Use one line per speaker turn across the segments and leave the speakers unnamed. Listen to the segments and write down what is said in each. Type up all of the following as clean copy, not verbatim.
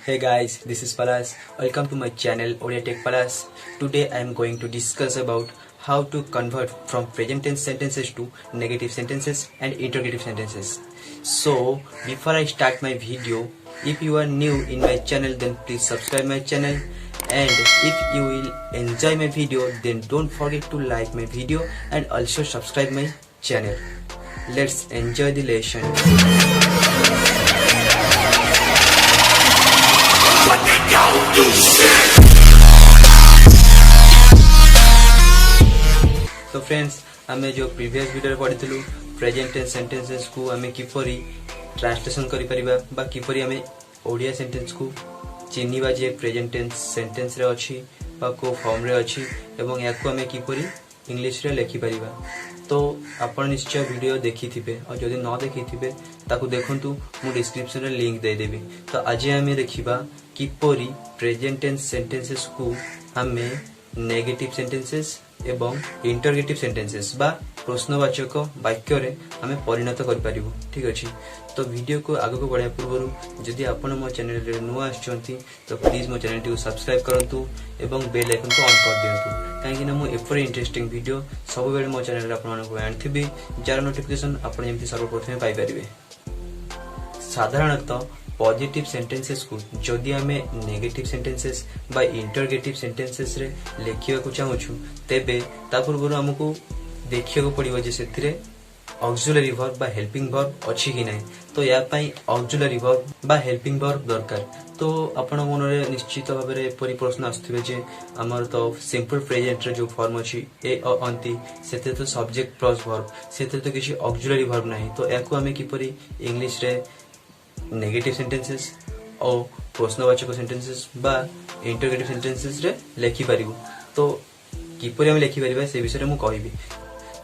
Hey guys, this is Palas. Welcome to my channel Odia Tech Palas. Today I am going to discuss about how to convert from present tense sentences to negative sentences and interrogative sentences. So, before I start my video, if you are new in my channel, then please subscribe my channel. And if you will enjoy my video, then don't forget to like my video and also subscribe my channel. Let's enjoy the lesson. तो friends आमे जो previous video पढ़ी present tense sentences को आमे किपरि translation करि परिबा बा किपरि आमे Odia sentence को चिन्हिबा जे प्रेजेंट टेंस सेंटेंस रे अछि बा को फॉर्म रे अछि एवं याको आमे किपरि इंग्लिश रे लिखि परिबा। तो आपण निश्चय वीडियो देखि थिबे और जदि न देखि थिबे ताकू देखंतु मु डिस्क्रिप्शन रे लिंक दे देबी। तो आज आमे देखिबा किपरि प्रेजेंट टेंस सेंटेंसेस को आमे नेगेटिव सेंटेंसेस एवं इंटरगेटिव सेंटेंसेस बा प्रश्नवाचक वाक्य रे हमें परिणत कर पारिबो। ठीक अछि, तो वीडियो को आगो को बढ़िया पूर्व जदि आपण मो चैनल रे नुआ आछंती तो प्लीज मो चैनल को सब्सक्राइब करंतु एवं बेल आइकन को ऑन कर दियंतु, काहे कि ना मो एपर इंटरेस्टिंग वीडियो सब बेले मो चैनल रे आपण को आनथिबी जार नोटिफिकेशन आपण जेमति सर्वप्रथम पाई परिबे। साधारणतः पॉजिटिव सेंटेंसेस को जदि आमे नेगेटिव सेंटेंसेस बा इंटरगेटिव सेंटेंसेस रे लेखिया को चाहूछु तेबे ता पूर्व हमको देखिया को पड़िबो जे सेथिरे ऑक्सिलरी वर्ब बा हेल्पिंग वर्ब अछि कि नै। तो या पई ऑक्सिलरी वर्ब बा हेल्पिंग वर्ब दरकार। तो आपण मन रे निश्चित भाबे रे परि प्रश्न आस्थिबे जे हमर तो सिंपल प्रेजेंट रे जो फॉर्म अछि ए अंति सेते तो सब्जेक्ट प्लस वर्ब सेते तो किछि ऑक्सिलरी वर्ब नै। तो याको हमें किपरि इंग्लिश रे नेगेटिव सेंटेंसेस और प्रश्नवाचक सेंटेंसेस बा इंटरगेटिव सेंटेंसेस रे लिखि परिबो। तो किपरि हम लिखि परिबा से विषय रे मु कहिबी।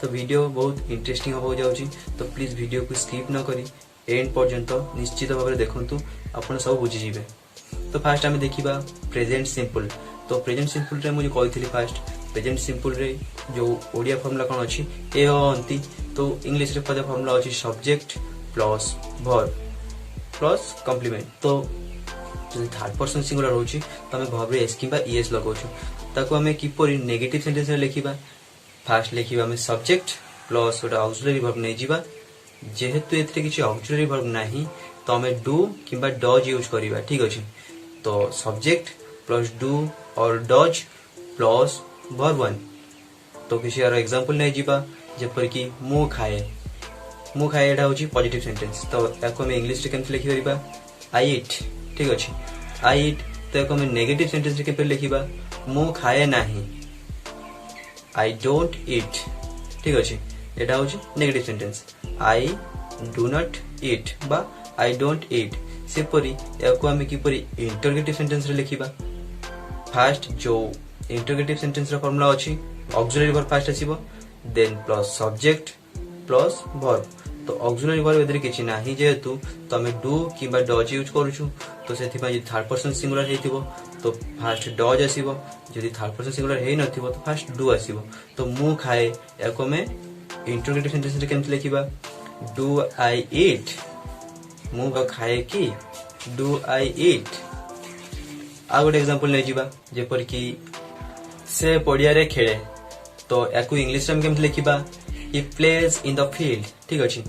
तो वीडियो बहुत इंटरेस्टिंग हो जाउची, तो प्लीज वीडियो को स्किप न करी एंड पर्यंत निश्चित भाबरे देखंतु आपण सब बुझि जिवे। तो फास्ट हम देखिबा प्रेजेंट सिंपल। तो प्रेजेंट सिंपल रे मु कहितली फास्ट प्रेजेंट सिंपल रे जो ओडिया फार्मूला कोन अछि ए अंति। तो इंग्लिश रे पद फार्मूला अछि subject plus verb plus complement. तो थर्ड पर्सन सिंगुलर होची तो हमें वर्ब रे एस किबा ईएस लगाउछु ताको हमें किपरि नेगेटिव सेंटेंस रे लिखिबा। फास्ट लिखिबा हमें सब्जेक्ट प्लस ओटा ऑक्सिलरी वर्ब नै जिबा। जेहेतु एथरे किछि ऑक्सिलरी वर्ब नाही तो हमें डू किबा डज यूज करिबा। ठीक अछि, तो सब्जेक्ट प्लस डू और डज प्लस वर्ब वन। तो किछि आरो एग्जांपल नै जिबा जेपर कि मु खाए एटा होची पॉजिटिव सेंटेंस। तो याको हम इंग्लिश रे केमति लिखि परिबा आई ईट। ठीक अछि, आई ईट। तो याको हम नेगेटिव सेंटेंस रे केमति लिखिबा मु खाए नाही आई डोंट ईट। ठीक अछि, एटा होची negative sentence I do not eat बा आई डोंट ईट। से परी याको हम किपरि इंटरगेटिव सेंटेंस रे लिखिबा। फास्ट जो इंटरगेटिव सेंटेंस रा फार्मूला अछि ऑक्सिलरी वर्ब फास्ट आसीबो then plus subject plus verb. तो ऑक्सिलरी वर्ब एदरे किछि नाही जेहेतु तो हमें डू किबा डज यूज करूछु। तो सेथि पय थर्ड पर्सन सिंगुलर हेतिबो तो फास्ट डज आसीबो, जदि थर्ड पर्सन सिंगुलर हेइ नथिबो तो फास्ट डू आसीबो। तो मु खाए याको में इंटरगेटिव सेंटेंस रे केमति लिखिबा डू आई ईट मु खाए कि do I eat. A good example नै जिबा जेपर कि से पडिया रे खेले। तो याको इंग्लिश रे केमति लिखिबा he plays in the field। ठीक अछि,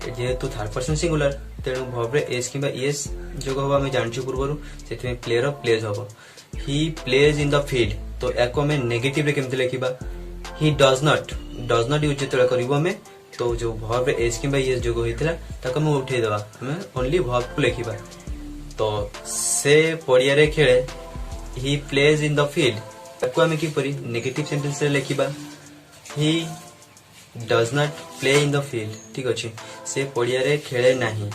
जेहेतु थर्ड पर्सन सिंगुलर तेणु वर्ब रे एस किबा ईएस जोग होबा हम जानछु पूर्वरु सेति में प्लेयर ऑफ प्लेज होबो he plays in the field। तो याको में नेगेटिव रे केमति लिखिबा he does not यूज जेतरा करिवो में। तो जो वर्ब रे एस किबा ईएस जोग होइतला ताको हम उठै देबा हम ओनली वर्ब को लिखिबा। तो से पडिया रे खेले he plays in the field ताको हम किपरि नेगेटिव सेंटेंस रे लिखिबा he does not play in the field। ठीक अछि, से पडिया रे खेले नाही।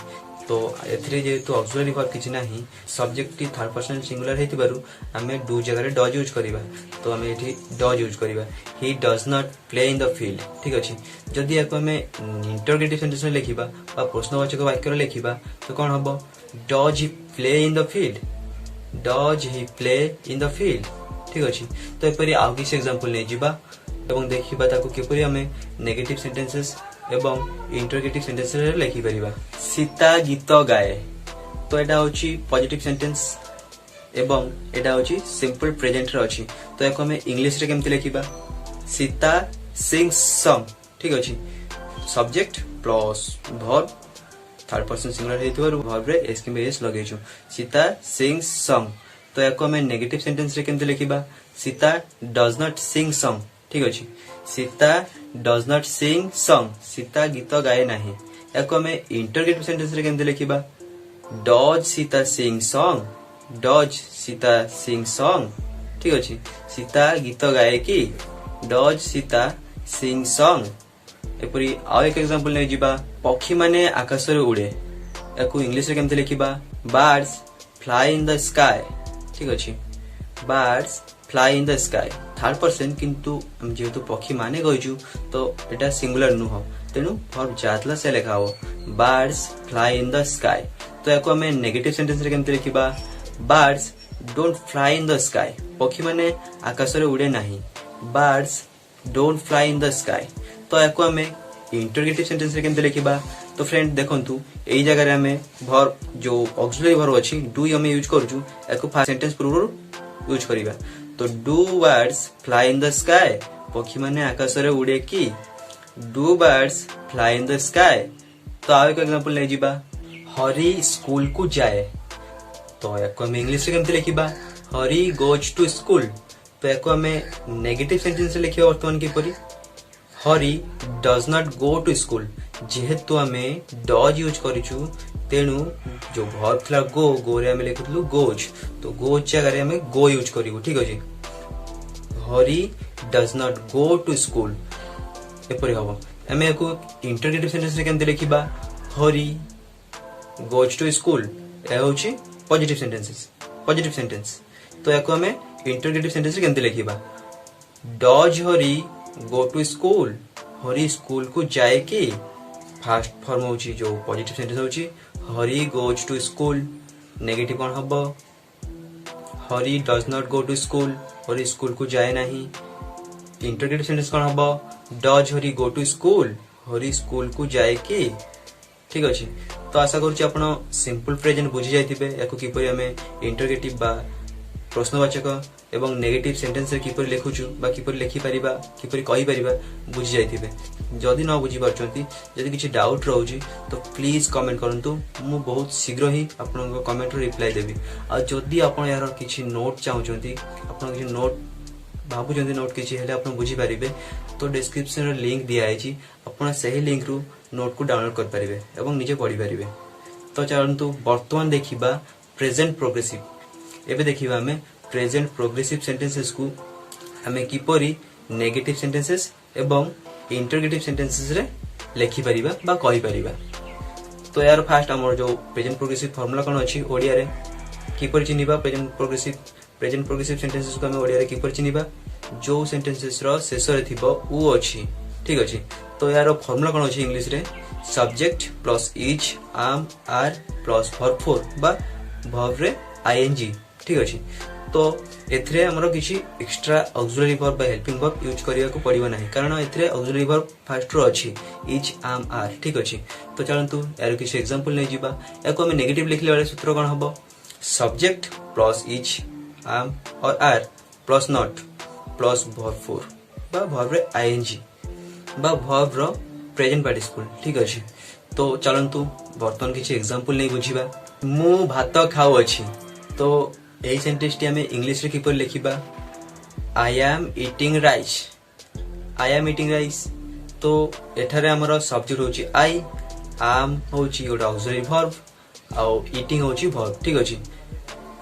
तो एथरे जेतु ऑक्सिलरी वर्ब किछि नाही सब्जेक्ट टी थर्ड पर्सन सिंगुलर हेतिबारु हमें डू जगह रे डज यूज करिबा। तो हमें एठी डज यूज करिबा he does not play in the field। ठीक अछि, जदि याको हमें इंटरगेटिव सेंटेंस रे लिखिबा बा प्रश्नवाचक वाक्य रे लिखिबा तो कोन हबो does he play in the field does he play in the field। ठीक अछि, तो एपरि आउ किछ एग्जांपल नै जिबा एवं देखिबा ताको किपरि हमें नेगेटिव सेंटेंसेस एवं इंटरगेटिव सेंटेंस रे लिखि परिबा। सीता गीत गाए। तो एटा होची पॉजिटिव सेंटेंस एवं एटा होची सिंपल प्रेजेंट रे अछि तो याको हमें इंग्लिश रे केमति लिखिबा सीता सिंग्स सॉन्ग ठीक अछि subject plus verb third person singular हेतिबार वर्ब रे एस के एस लगेछु सीता सिंग्स सॉन्ग तो याको हमें नेगेटिव सेंटेंस रे केमति लिखिबा Sita does not sing song ठीक अछि Sita does not sing song Sita गीत गाए नाही याको हमें इंटरोगेटिव सेंटेंस रे केमति लिखिबा does Sita sing song does Sita sing song ठीक अछि सीता गीत गाए कि डज सीता सिंग सॉन्ग एपरी आउ एक एग्जांपल नै जिबा पक्षी माने आकाश रे उड़े याको इंग्लिश रे केमते लिखिबा birds fly in the sky ठीक अछि birds fly in the sky third person किंतु हम जेतु पक्षी माने गइजु तो एटा सिंगुलर नु हो तेनु वर्ब जातला से लिखा हो birds fly in the sky तो याको हमें नेगेटिव सेंटेंस रे केमते लिखिबा birds don't fly in the sky पक्षी माने आकाश रे उड़े नाही birds don't fly in the sky तो याको हमें इंटरोगेटिव सेंटेंस रे केमते लिखिबा तो फ्रेंड देखंतु एई जगह रे हमें वर्ब जो ऑक्सिलरी वर्ब अछि डू हमें यूज करजु याको फर्स्ट सेंटेंस पूर्व यूज करिबा तो do birds fly in the sky पक्षी माने आकाश रे उड़े कि do birds fly in the sky तो आउ एक एग्जांपल ले जिबा हरी स्कूल को जाए तो याको हमें इंग्लिश रे केमते लिखिबा हरी गोज टू स्कूल तो याको हमें नेगेटिव सेंटेंस रे लिखिबा वर्तमान किपरि Hari does not go to school जेहेतु हमें डज यूज करिछु तेनु जो वर्ब थला गो रे हमें लिखुतलु गोज तो गोज जगह रे हमें गो यूज करिवु ठीक अछि Hari does not go to school एपरि हबो हमें एको इंटरोगेटिव सेंटेंस रे केमते लिखिबा हरी गोज टू स्कूल ए होछि पॉजिटिव सेंटेंस तो याको हमें इंटरोगेटिव सेंटेंस रे केमते लिखिबा does Hari go to school Hari school को जाए कि फर्स्ट फॉर्म होची जो पॉजिटिव सेंटेंस होची Hari goes to school negative कोन हबो Hari does not go to school Hari school को जाए नाही इंटरोगेटिव सेंटेंस कोन हबो does Hari go to school Hari school को जाए कि ठीक अछि तो आशा करूची आपण सिंपल प्रेजेंट बुझी जाइथिबे याको किपरि हमें इंटरोगेटिव बा प्रश्नवाचक एवं नेगेटिव सेंटेंस रे किपरि लिखुछु बा किपरि लिखि परिबा किपरि कहि परिबा बुझी जाइथिबे जदि न बुझी परचंती जदि किछि डाउट रहउची तो प्लीज कमेंट करंतु मु बहुत शीघ्र ही आपन कमेंट रो रिप्लाई देबी आ जदि आपन यार किछि नोट चाहउचंती आपन किछि नोट भाबुचंती नोट किछि हेले आपन बुझी परिबे तो डिस्क्रिप्शन रे लिंक दिया आइची आपन सही लिंक रु नोट को डाउनलोड कर परिबे एवं निजे पढि परिबे तो चलंतु वर्तमान देखिबा प्रेजेंट प्रोग्रेसिव एबे देखिबा हमें प्रेजेंट प्रोग्रेसिव सेंटेंसेस को हमें किपरि नेगेटिव सेंटेंसेस एवं इंटरोगेटिव सेंटेंसेस रे लिखि परिबा बा कहि परिबा तो यार फास्ट हमर जो प्रेजेंट प्रोग्रेसिव फार्मूला कोन अछि ओडिया रे किपरि चिनिबा प्रेजेंट प्रोग्रेसिव सेंटेंसेस को हमें ओडिया रे किपरि चिनिबा जो सेंटेंसेस रो शेष रे थिबो उ अछि ठीक अछि तो यार फार्मूला कोन अछि इंग्लिश रे सब्जेक्ट प्लस इज आम आर प्लस वर्ब फोर बा वर्ब रे आईएनजी ठीक अछि तो एथरे हमरो किछि एक्स्ट्रा ऑक्सिलरी वर्ब बा हेल्पिंग वर्ब यूज करिया को पड़िबो नाही कारण एथरे ऑक्सिलरी वर्ब फर्स्ट रो अछि इज आम आर ठीक अछि तो चलंतु यार किछि एग्जांपल नै जिबा एको हम नेगेटिव लिखले वाले सूत्र कोन हबो सब्जेक्ट प्लस इज आम और are plus not plus verb four बा वर्ब रे आईएनजी बा वर्ब रो प्रेजेंट पार्टिसिपल ठीक अछि तो चलंतु वर्तमान किछि एग्जांपल नै बुझिबा मु भात खाउ अछि तो एई सेंटेंस टी हमें इंग्लिश रे किपर लिखिबा आई एम ईटिंग राइस तो एठारे हमरो सब्जेक्ट होची आई आम होची ओडा ऑक्सिलरी वर्ब आ ईटिंग होची वर्ब ठीक अछि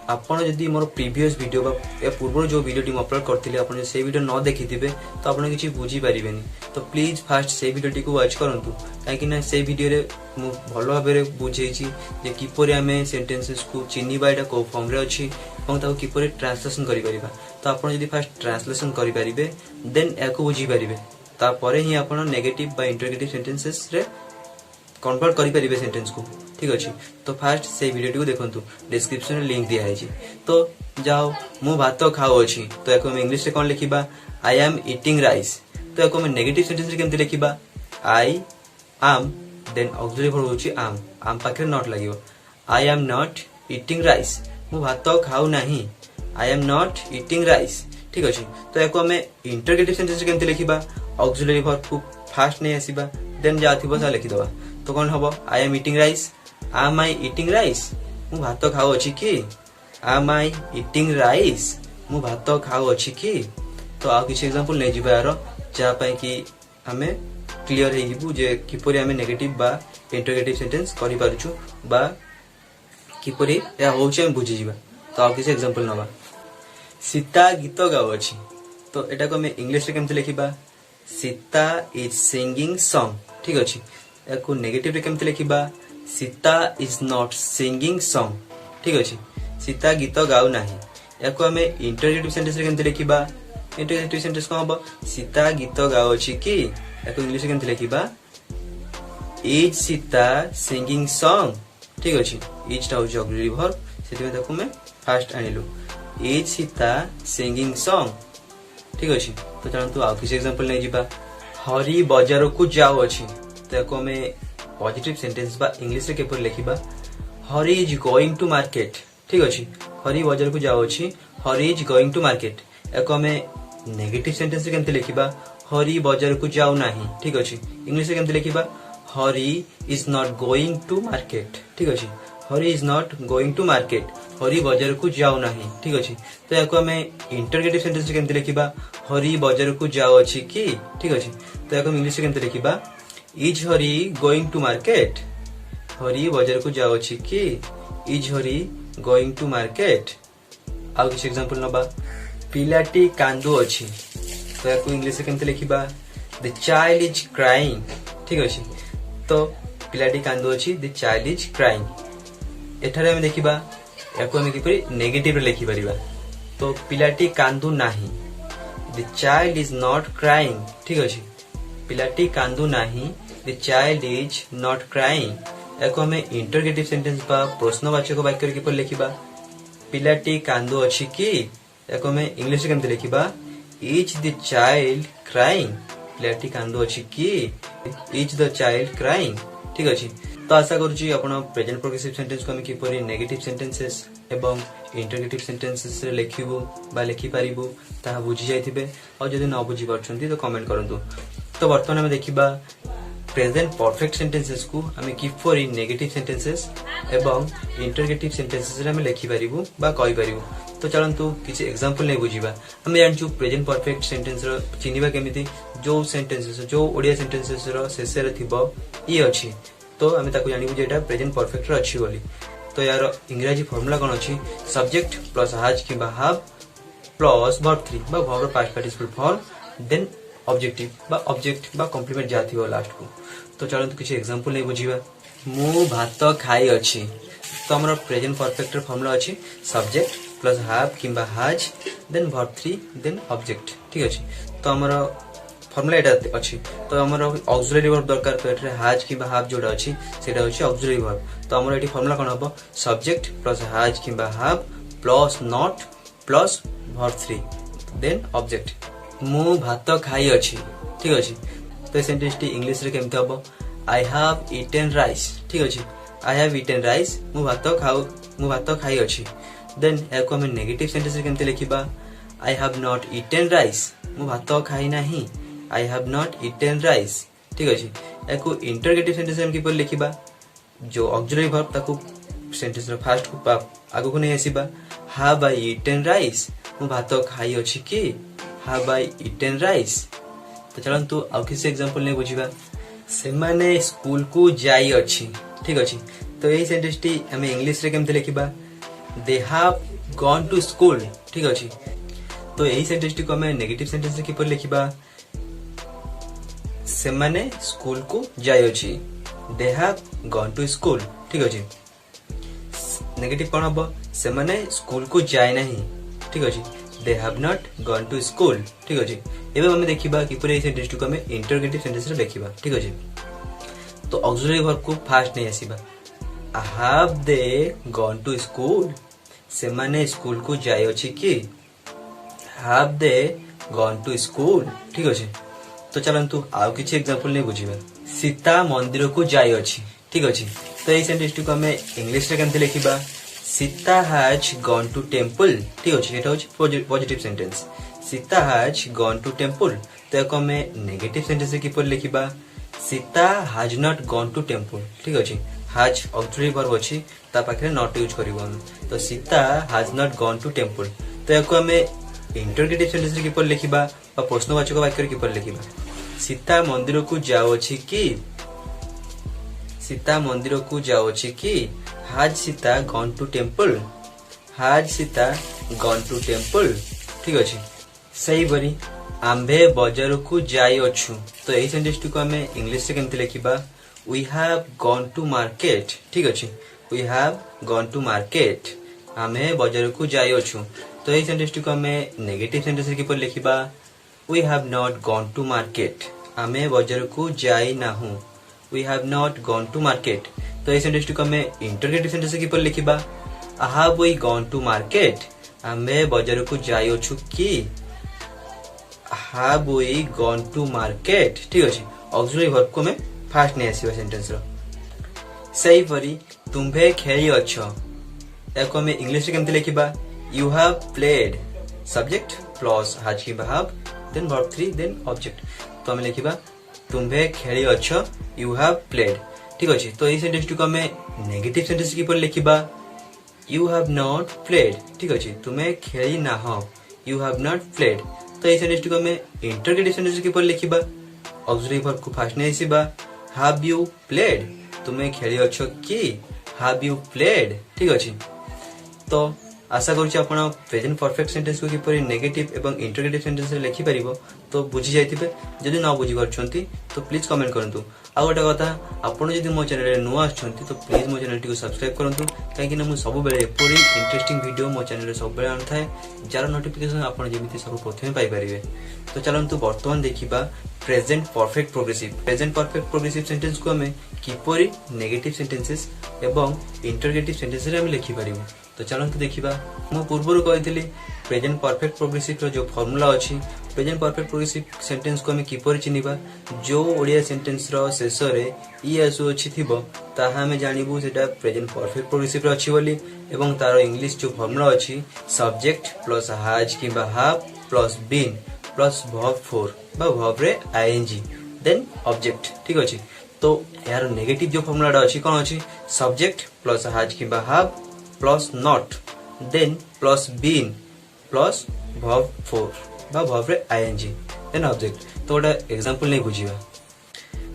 आपण जदी मोर प्रीवियस वीडियो बा या पूर्व जो वीडियो टी अपलोड करथिले आपण से वीडियो न देखिथिबे तो आपण किछि बुझी परिबेनी तो प्लीज फास्ट से वीडियो टी को वॉच करंतु काहे कि ना से वीडियो रे मु भलो भाबे बुझेछि जे किपरि हमें सेंटेंसेस को चिनिबा एटा को फॉर्म रे अछि और ताको किपरि ट्रांसलेशन करि परिबा तो आपण जदी फास्ट ट्रांसलेशन करि परिबे देन एको बुझी परिबे ता परे ही आपण नेगेटिव बा इंटरोगेटिव सेंटेंसेस रे कन्वर्ट करि परिबे सेंटेंस को ठीक अछि तो फास्ट से वीडियो टी को देखंतु डिस्क्रिप्शन रे लिंक दिया है तो जाओ मु भात खाउ अछि तो एको हम इंग्लिश रे कोन लिखिबा आई एम ईटिंग राइस तो एको हम नेगेटिव सेंटेंस रे केमते लिखिबा I am then auxiliary verb होची आम पाखरे नॉट लागिवो I am not eating rice मु भात खाऊ नाही, I am not eating rice. ठीक अच्छे, तो या आम इंटरगेटिव सेंटेंस केमती लिखा, ऑक्सिलरी वर्ब को फास्ट नहीं आसवा, देन जहाँ थी लिखिदबा। तो कौन हम, आई एम इटिंग राइस, आम आई इटिंग राइस, मु भात खाऊ अच्छी कि, आम आई इटिंग राइस, मु भात खाऊ अच्छी कि। तो आउ किसी एग्जांपल नहीं जीवा यार, जहाँ कि आम क्लियर हो जे किपरि आम नेगेटिव बा इंटरगेटिव सेंटेंस करि पारुछु बा किपरि या होउछ हम बुझी जीवा। तो आउ किसी एग्जांपल नबा, सीता गीत गाउ अछि। तो एटा को हमें इंग्लिश रे केमते लिखिबा, सीता इज सिंगिंग सॉन्ग। ठीक अछि, एको नेगेटिव रे केमते लिखिबा, Sita is not singing song. ठीक अछि, सीता गीत गाउ नाही। एको हमें इंटरगेटिव सेंटेंस रे केमते लिखिबा, इंटरगेटिव सेंटेंस को हबो, सीता गीत गाउ अछि कि। एको इंग्लिश रे केमते लिखिबा, इज सीता सिंगिंग सॉन्ग। ठीक अछि, इज टा होछि ऑक्सिलरी वर्ब, सेति में ताको मैं फास्ट आनिलु, इज सीता सिंगिंग सॉन्ग। ठीक अछि, तो चलंतु आउ किसी एग्जांपल नै जिबा, हरि बाजार को जाउ अछि। तो एको में पॉजिटिव सेंटेंस बा इंग्लिश रे केपर लिखिबा, Hari is going to market. ठीक अछि, हरि बाजार को जाउ अछि, Hari is going to market. एको में नेगेटिव सेंटेंस रे केमते लिखिबा, हरि बाजार को जाउ नाही। ठीक अछि, इंग्लिश रे केमते लिखिबा, Hari is not going to market. ठीक अछि, Hari is not going to market, Hari बाजार को जाउ नाही। ठीक अछि, तो याको हमें इंटरगेटिव सेंटेंस रे केमते लिखिबा, हरि बाजार को जाउ अछि कि। ठीक अछि, तो याको इंग्लिश रे केमते लिखिबा, is Hari going to market, Hari बाजार को जाउ अछि कि, is Hari going to market. आउ किसी एग्जांपल नबा, पिलाटी कांदु अछि। तो याको इंग्लिश रे केमते लिखिबा, द चाइल्ड इज क्राइंग। ठीक अछि, तो पिलाटी कांदु अछि, द चाइल्ड इज क्राइंग। एठारे हम देखिबा याको हम किपरि नेगेटिव रे लिखि परिबा। तो पिलाटी कांदु नाही, the child is not crying. ठीक अछि, पिलाटी कांदु नाही, the child is not crying. याको हम इंटरगेटिव सेंटेंस बा प्रश्नवाचक वाक्य रे किपरि लिखिबा, पिलाटी कांदु अछि कि। याको हम इंग्लिश रे केमते लिखिबा, इज द चाइल्ड क्राइंग, पिलाटी कांदु अछि कि, इज द चाइल्ड क्राइंग। ठीक अछि, तो आशा करूची आपण प्रेजेंट प्रोग्रेसिव सेंटेंस को हम किपरि नेगेटिव सेंटेंसेस एवं इंटरगेटिव सेंटेंसेस रे लिखिबु बा लिखि पारिबु ताहा बुझी जाइथिबे। और जदि न बुझी परछंती तो कमेंट करंतु। तो वर्तमान हम देखिबा प्रेजेंट परफेक्ट सेंटेंसेस को हम किपरि नेगेटिव सेंटेंसेस एवं इंटरगेटिव सेंटेंसेस रे हम लिखि पारिबु बा कहि पारिबु। तो चलंतु किछि एग्जांपल नै बुझिबा। हम जानछु प्रेजेंट परफेक्ट सेंटेंस रो चिनिबा केमिति, जो सेंटेंसेस जो ओडिया सेंटेंसेस रो शेष रे थिबो ई अछि, तो आम ताको जानबु जे एटा प्रेजेंट परफेक्ट रो अछि बोली। तो यार इंग्रजी फार्मूला कोन अछि, सब्जेक्ट प्लस हैज किबा हैव प्लस वर्ब 3 बा वर्ब रो past participle form, then objective बा ऑब्जेक्ट बा कॉम्प्लीमेंट जा थिबो लास्ट को। तो चलंतु किछि एग्जांपल नै बुझिबा। मु भात खाई अछि। तो हमर प्रेजेंट परफेक्ट रो फार्मूला अछि, सब्जेक्ट प्लस हैव किबा has, then verb 3, then object. ठीक अछि, तो हमर फार्मूला एटा अछि। तो हमर ऑक्सिलरी वर्ब दरकार, तो एटा हैज किबा हैव जोडा अछि सेटा होछि ऑक्सिलरी वर्ब। तो हमर एटी फार्मूला कोन हबो, सब्जेक्ट प्लस हैज किबा have plus not plus verb 3, then object. मु भात खाई अछि। ठीक अछि, तो सेंटेंस टी इंग्लिश रे केमते हबो, आई हैव ईटेन राइस। ठीक अछि, आई हैव ईटेन राइस, मु भात खाई अछि। देन एको हम नेगेटिव सेंटेंस रे केमते लिखिबा, I have not eaten rice, मु भात खाई नाही, I have not eaten rice. ठीक अछि, एको इंटरगेटिव सेंटेंस हम किपर लिखिबा, जो ऑक्सिलरी वर्ब ताको सेंटेंस रो फर्स्ट को आगो को नै आसीबा, हैव आई ईटेन राइस, मु भात खाई अछि कि, हैव आई ईटेन राइस। तो चलंतु आउ किसी एग्जांपल नै बुझिबा, से माने स्कूल को जाई अछि। ठीक अछि, तो एही सेंटेंस टी हम इंग्लिश रे केमते लिखिबा, they have gone to school. ठीक अछि, तो एही सेंटेंस टी को हम नेगेटिव सेंटेंस रे किपर लिखिबा, से माने स्कूल को जाई अछि, they have gone to school. ठीक अछि, नेगेटिव कोन हबो, से माने स्कूल को जाय नाही। ठीक अछि, they have not gone to school. ठीक अछि, एबे हम देखिबा कि पूरे सेंटेंस को हम इंटरगेटिव सेंटेंस रे लिखिबा। ठीक अछि, तो ऑक्सिलरी वर्ब को फास्ट नै आसीबा, have they gone to school, से माने स्कूल को जाय अछि कि, have they gone to school. ठीक अछि, तो चलंतु आउ किछि एग्जांपल नै बुझिबा, सीता मंदिर को जाय अछि। ठीक अछि, तो एई सेंटेंस को हम इंग्लिश रे केमते लिखिबा, Sita has gone to temple ठीक अच्छे ये हूँ positive sentence Sita has gone to temple तो याको आम नेगेटिव सेंटेंस किपर लिखा Sita has not gone to temple ठीक अच्छे हैज ऑक्सिलरी वर्ब अच्छी ता पाखे नॉट यूज करबो तो Sita has not gone to temple तो याको आम इंटरगेटिव सेंटेंस किपर लिखा प्रश्नवाचक वाक्य किपर लिखा सीता मंदिर को जाओछि कि सीता मंदिर को जाओछि कि has Sita gone to temple has Sita gone to temple ठीक अच्छे सही बरी आंबे बाजार को जाई अछु तो यही सेंटेंस को आम इंग्लिश से केमती लिखा we have gone to market ठीक अच्छे we have gone to market आमे बाजार को जाई अछु तो यही सेंटेंस को आम नेगेटिव सेंटेंस किपर लिखा we have not gone to market आमे बाजार को जाई नाहु we have not gone to market तो यही सेंटेंस को आम इंटरगेटिव सेंटेंस किपर लिखा have we gone to market आमे बाजार को जाई अछु कि have we gone to market ठीक अच्छे ऑक्सिलरी वर्ब को हमें फास्ट नहीं आसीबा सेंटेंस रो सही परी तुम्भे खेली अच्छ याको हमें इंग्लिश रे केमते लिखिबा you have played subject plus has की have then verb 3 then object तो हमें लिखिबा तुम्भे खेली अच्छ यू हैव प्लेड ठीक अच्छे तो ये सेंटेंस को हमें नेगेटिव सेंटेंस की पर लिखिबा यू हैव नॉट प्लेड ठीक अच्छे तुम्हें खेली ना हो यू हैव नॉट प्लेड तो ये सेंटेंस को हमें इंटरगेटिव सेंटेंस की पर लिखिबा ऑक्सिलरी वर्ब को फास्ट नहीं आसीबा हैव यू प्लेड तुम्हें खेली अच्छ कि हैव यू प्लेड ठीक अच्छे तो आशा करुच्ची आपण प्रेजेंट परफेक्ट सेंटेंस को किपरि नेगेटिव एवं इंटरगेटिव सेंटेंस रे लिखि परिबो तो बुझी जाइथिबे जदि न बुझी परछंती तो प्लीज कमेंट करंतु आ गोटे कथा आपण जदि मो चैनल रे नुआ आछंती तो प्लीज मो चैनल टी को सब्सक्राइब करंतु काहे कि न मु सब बेले एपरि इंटरेस्टिंग वीडियो मो चैनल रे सब बेले आनथाय जार नोटिफिकेशन आपण जेमिति सब प्रथमे पाई परिबे तो चलंतु वर्तमान देखिबा प्रेजेंट परफेक्ट प्रोग्रेसिव सेंटेंस को हमें किपरि नेगेटिव सेंटेंसेस एवं इंटरगेटिव सेंटेंस रे हम लिखि परिबो तो चलंतु देखिबा मु पूर्वरु कहितली प्रेजेंट परफेक्ट प्रोग्रेसिव रो जो फार्मूला अछि प्रेजेंट परफेक्ट प्रोग्रेसिव सेंटेंस को हमें किपरि चिनिबा जो ओडिया सेंटेंस रो शेष रे ई आसु अछि थिबो ताहा हमें जानिबु सेटा प्रेजेंट परफेक्ट प्रोग्रेसिव रो अछि बोली एवं तारो इंग्लिश जो फार्मूला अछि सब्जेक्ट प्लस हैज किबा have plus been plus verb 4 बा वर्ब रे आईएनजी देन ऑब्जेक्ट ठीक अछि तो यार नेगेटिव जो फार्मूला अछि कोन अछि सब्जेक्ट प्लस हैज किबा have plus not then plus been plus verb 4 बा वर्ब रे आईएनजी देन ऑब्जेक्ट तो ओटा एग्जांपल नै बुझिबा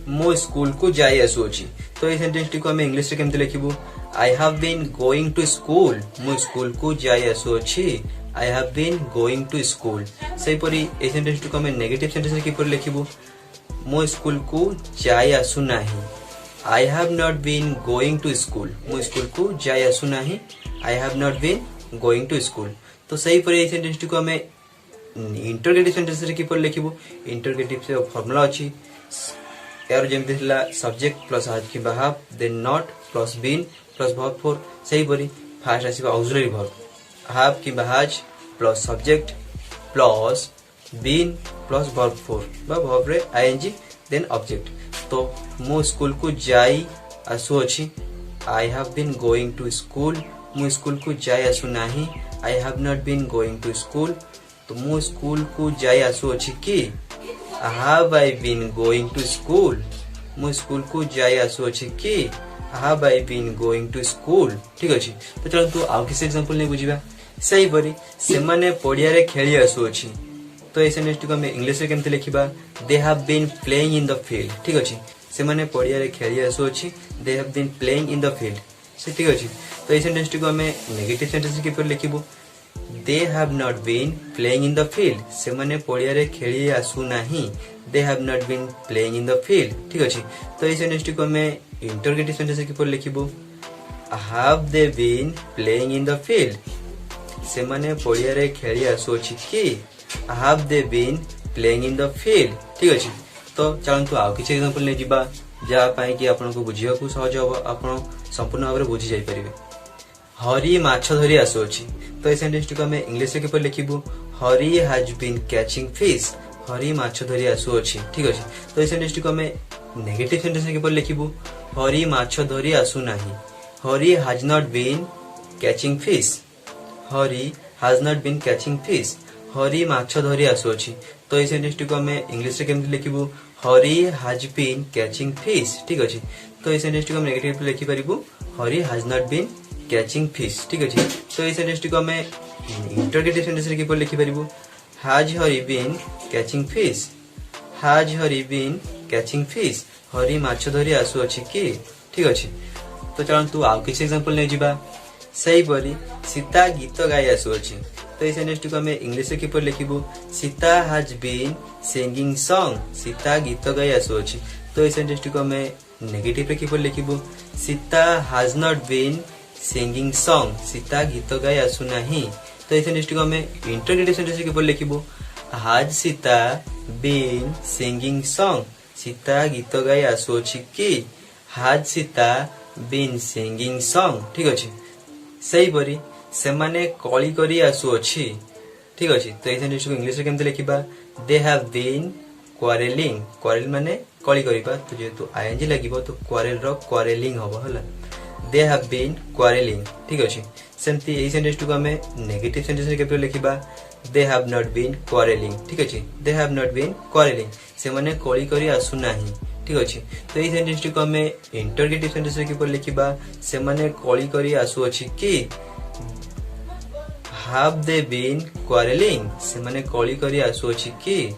मो स्कूल को जाई आसु अछि तो ए सेंटेंस टी को हम इंग्लिश रे केमते लिखिबु I have been going to school मो स्कूल को जाई आसु अछि I have been going to school सही परी ए सेंटेंस टी को हम नेगेटिव सेंटेंस रे किपर लिखिबु मो स्कूल को जाई आसु नाही I have not been going to school मो स्कूल को जाई आसु नाही I have not been going to school तो सही पर ये सेंटेंस को हमें इंटरगेटिव सेंटेंस रे किपर लिखिबो इंटरगेटिव से फार्मूला अछि यार जेमते हला सब्जेक्ट प्लस हैज कि have then not plus been plus verb 4 सही परी फास्ट आसीबा ऑक्सिलरी वर्ब हैव कि has plus subject plus been plus verb 4 बा वर्ब रे आईएनजी देन ऑब्जेक्ट तो मो स्कूल को जाई आसु अछि I have been going to school मो स्कूल को जाई आसु नाही I have not been going to school तो मो स्कूल को जाई आसु अछि कि have I been going to school मो स्कूल को जाई आसु अछि कि have I been going to school ठीक अछि तो चलंतु आउ किस एग्जांपल नै बुझिबा सही बरी से माने पडिया रे खेली आसु अछि तो ए सेंटेंस को हम इंग्लिश रे केमते लिखिबा they have been playing in the field ठीक अछि से माने पडिया रे खेली आसु अछि they have been playing in the field से ठीक अछि तो ए सेंटेंस को हम नेगेटिव सेंटेंस के पर लिखिबो they have not been playing in the field से माने पडिया रे खेली आसु नाही they have not been playing in the field ठीक अछि तो ए सेंटेंस को हम इंटरगेटिव सेंटेंस के पर लिखिबो have they been playing in the field से माने पडिया रे खेली आसु अछि कि have they been playing in the field ठीक अछि तो चलंतु आउ किछ एग्जांपल नै जिबा जा पाई कि आपन को बुझिया को सहज हो आपन संपूर्ण भाबरे बुझि जाई परिबे हरी माछ धरि आसु अछि तो ए सेंटेंस को हम इंग्लिश के पर लिखिबु हरी has been catching fish Hari माछ धरि आसु अछि ठीक अछि तो ए सेंटेंस को हम नेगेटिव सेंटेंस के पर लिखिबु हरी माछ धरि आसु नाही Hari has not been catching fish. Hari has not been catching fish. Hari माछ धरी आसुअछि। तो ये सेंटेंस टी को हमें इंग्लिश रे केमति लिखिबु हरी हैज बीन कैचिंग फिश। ठीक अछि। तो ये सेंटेंस टी को हम नेगेटिव पे लिखि परिबु Hari has not been catching fish. ठीक अछि। तो ये सेंटेंस टी को हमें इंटरोगेटिव सेंटेंस रे किपर लिखि परिबु has Hari been catching fish. Has Hari been catching fish. Hari माछ धरी आसुअछि कि। ठीक अछि। तो चलंतु आउ किछ एग्जांपल नै जिबा। सही परी सीता गीत गाई आसुअछि। तो ये सेंटेंस को हमें इंग्लिश रे किपर लिखिबु Sita has been singing song. Sita गीत गाई आसुअछि। तो ये सेंटेंस को हमें नेगेटिव रे किपर लिखिबु Sita has not been singing song. Sita गीत गाई आसु नाही। तो ये सेंटेंस को हमें इंटरोगेटिव सेंटेंस रे किपर लिखिबु has Sita been singing song. Sita गीत गाई आसुअछि कि। Has Sita been singing song. ठीक अछि। सही परी सेमाने कॉली करी आसुअछि। ठीक अछि। तो ये सेंटेंस को इंग्लिश रे केमते लिखिबा दे हैव बीन क्वारेलिंग। क्वारेल माने कॉली करिबा। तो जेतु आईएनजी लागिबो तो क्वारेल रो क्वारेलिंग होबो हला। They have been quarrelling. ठीक अछि। सेमती ए सेंटेंस को हमें नेगेटिव सेंटेंस रे केमते लिखिबा they have not been quarrelling. ठीक अछि। They have not been quarrelling. सेमाने कॉली करी आसु नाही। ठीक अछि। तो ये सेंटेंस को हमें इंटरोगेटिव सेंटेंस रे किपर लिखिबा सेमाने कॉली करी आसुअछि कि। Have they been quarreling? सेमाने कॉली करी आसुअछि कि।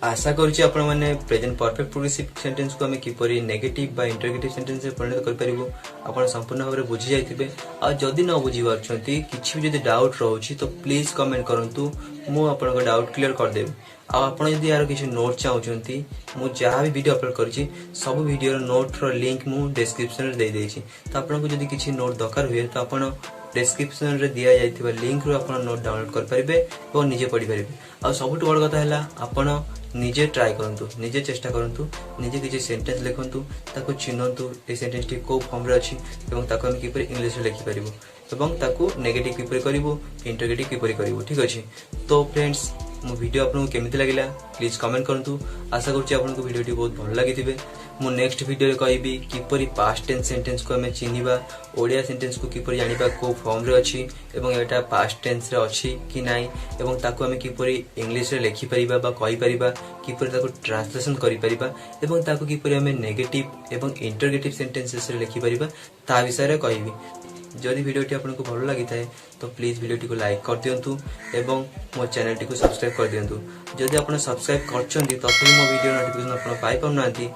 आशा करूछि आपण माने प्रेजेंट परफेक्ट प्रोग्रेसिव सेंटेंस को हमें किपरि नेगेटिव बा इंटरोगेटिव सेंटेंस रे परिणत कर परिबो आपण संपूर्ण भाबरे बुझि जाइथिबे। आ जदि न बुझि पारछंती किछि भी जदि डाउट रहउछि तो प्लीज कमेंट करंतु मु आपण को डाउट क्लियर कर देबी। आ आपण जदि यार किछि नोट चाहउछंती मु जहा भी वीडियो अपलोड करछि सब वीडियो रो नोट रो लिंक मु डिस्क्रिप्शन रे दे देछि। तो आपण को जदि किछि नोट दरकार हुए तो आपण डिस्क्रिप्शन रे दिया जाइथिबा लिंक रो आपण नोट डाउनलोड कर परिबे और निजे पढि परिबे। आ सबटु बड़ कथा हैला आपण निजे ट्राई करंतु निजे चेष्टा करंतु निजे किछि सेंटेंस लिखंतु ताको चिन्हंतु ए सेंटेंस टी को फॉर्म रे अछि एवं ताको हम किपर इंग्लिश रे लिखि परिबो एवं ताको नेगेटिव किपर करिवो इंटरोगेटिव किपर करिवो। ठीक अछि। तो फ्रेंड्स मो वीडियो आपन को केमिति लागिला प्लीज कमेंट करंतु। आशा करछि आपन को वीडियो टी बहुत भल लागिथिबे। मु नेक्स्ट वीडियो रे कहबी किपरि पास्ट टेंस सेंटेंस को हमें चिन्हिबा ओडिया सेंटेंस को किपरि जानिबा को फॉर्म रे अछि एवं एटा पास्ट टेंस रे अछि कि नाही एवं ताको हमें किपरि इंग्लिश रे लिखि परिबा बा कहि परिबा किपरि ताको ट्रांसलेशन करि परिबा एवं ताको किपरि हमें नेगेटिव एवं इंटरोगेटिव सेंटेंसेस रे लिखि परिबा ता विषय रे कहबी। जदि वीडियो टी आपन को भल लागि थाए तो प्लीज वीडियो टी को लाइक कर दियंतु एवं मो चैनल टी को सब्सक्राइब कर दियंतु। जदि आपन सब्सक्राइब करछंती तथि मो वीडियो नोटिफिकेशन आपन पाइ पाउनांती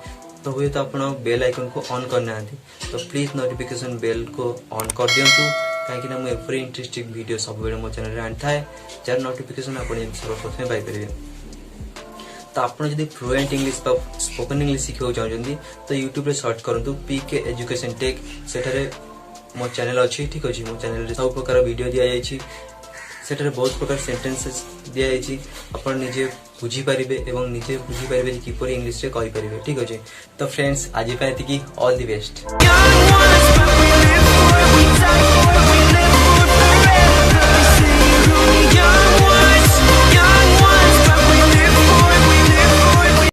तो हुए तो आपण बेल आइकन को ऑन करना। तो प्लीज नोटिफिकेशन बेल को ऑन कर दियंतु कहीं मु एवरी इंटरेस्टिंग वीडियो सब बेले मो चैनल रे आन थाए जार नोटिफिकेशन आपण सर्वप्रथम पाइ परिबे। तो आपण जदि फ्लुएंट इंग्लिश बा स्पोकन इंग्लिश सिखियो चाहजंती तो YouTube रे सर्च करंतु पीके एजुकेशन टेक। सेठारे मो चैनल अछि। ठीक अछि। मो चैनल रे सब प्रकार वीडियो दिया जायछि। सेठारे बहुत प्रकार सेंटेंसेस दिया जायछि आपण निजे बुझी परिबे एवं निजे बुझी परिबे किपरि इंग्लिश रे कहि परिबे। ठीक अछि। तो फ्रेंड्स आज पे एतिकी ऑल द बेस्ट।